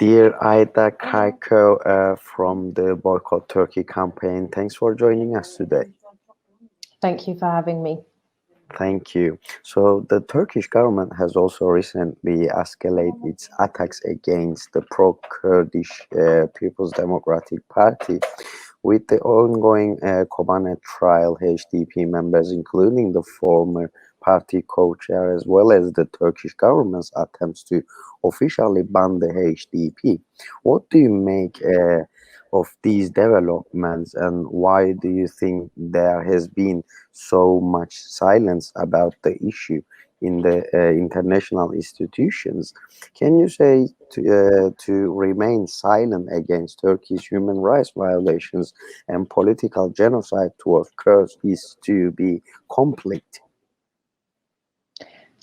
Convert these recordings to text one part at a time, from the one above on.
Dear İida Kaykhö from the Boycott Turkey Campaign, thanks for joining us today. Thank you for having me. Thank you. So the Turkish government has also recently escalated its attacks against the pro-Kurdish People's Democratic Party with the ongoing Kobane Trial HDP members, including the former party co-chair, as well as the Turkish government's attempts to officially ban the HDP. What do you make of these developments, and why do you think there has been so much silence about the issue in the international institutions? Can you say to remain silent against Turkey's human rights violations and political genocide towards Kurds is to be complicit?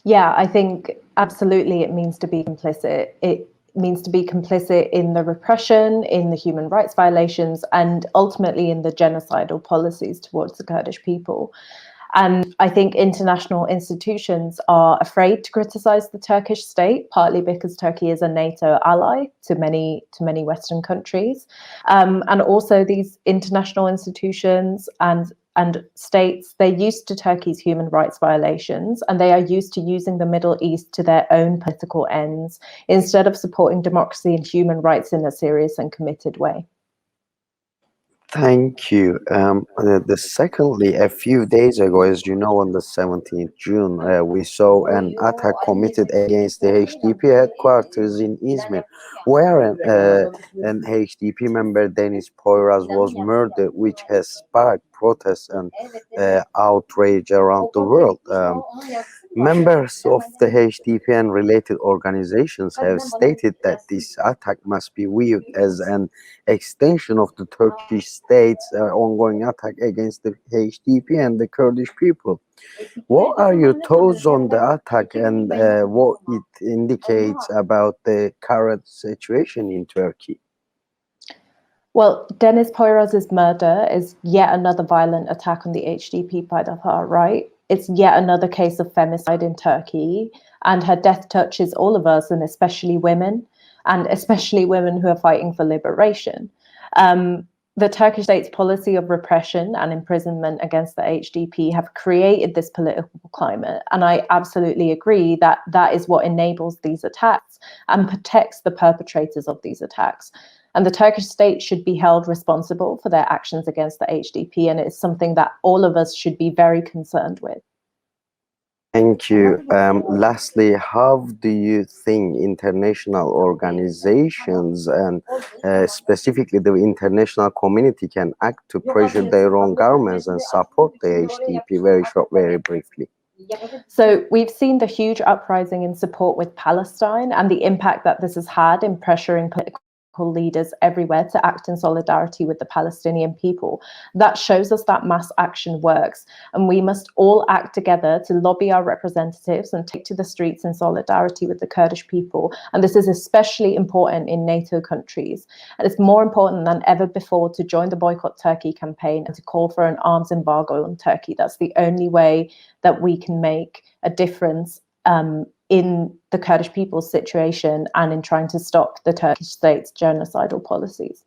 Yeah, I think absolutely it means to be complicit. It means to be complicit in the repression, in the human rights violations, and ultimately in the genocidal policies towards the Kurdish people. And I think international institutions are afraid to criticize the Turkish state, partly because Turkey is a NATO ally to many Western countries. And also these international institutions and states, they're used to Turkey's human rights violations, and they are used to using the Middle East to their own political ends instead of supporting democracy and human rights in a serious and committed way. Thank you. Secondly, a few days ago, as you know, on the 17th June, we saw an attack committed against the HDP headquarters in Izmir, where an HDP member, Deniz Poyraz, was murdered, which has sparked protests and outrage around the world. Members of the HDP and related organizations have stated that this attack must be viewed as an extension of the Turkish state's ongoing attack against the HDP and the Kurdish people. What are your thoughts on the attack, and what it indicates about the current situation in Turkey? Well, Deniz Poyraz's murder is yet another violent attack on the HDP by the far right. It's yet another case of femicide in Turkey, and her death touches all of us, and especially women who are fighting for liberation. The Turkish state's policy of repression and imprisonment against the HDP have created this political climate, and I absolutely agree that that is what enables these attacks and protects the perpetrators of these attacks. And the Turkish state should be held responsible for their actions against the HDP, and it's something that all of us should be very concerned with. Thank you. Lastly, how do you think international organizations and specifically the international community can act to pressure their own governments and support the HDP? Very briefly. So we've seen the huge uprising in support with Palestine and the impact that this has had in pressuring political leaders everywhere to act in solidarity with the Palestinian people. That shows us that mass action works, and we must all act together to lobby our representatives and take to the streets in solidarity with the Kurdish people. And this is especially important in NATO countries. And it's more important than ever before to join the Boycott Turkey campaign and to call for an arms embargo on Turkey. That's the only way that we can make a difference in the Kurdish people's situation and in trying to stop the Turkish state's genocidal policies.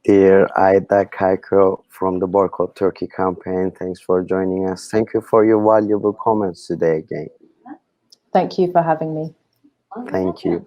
Dear Iida Kaykhö from the Boycott Turkey Campaign, thanks for joining us. Thank you for your valuable comments today again. Thank you for having me. Thank you.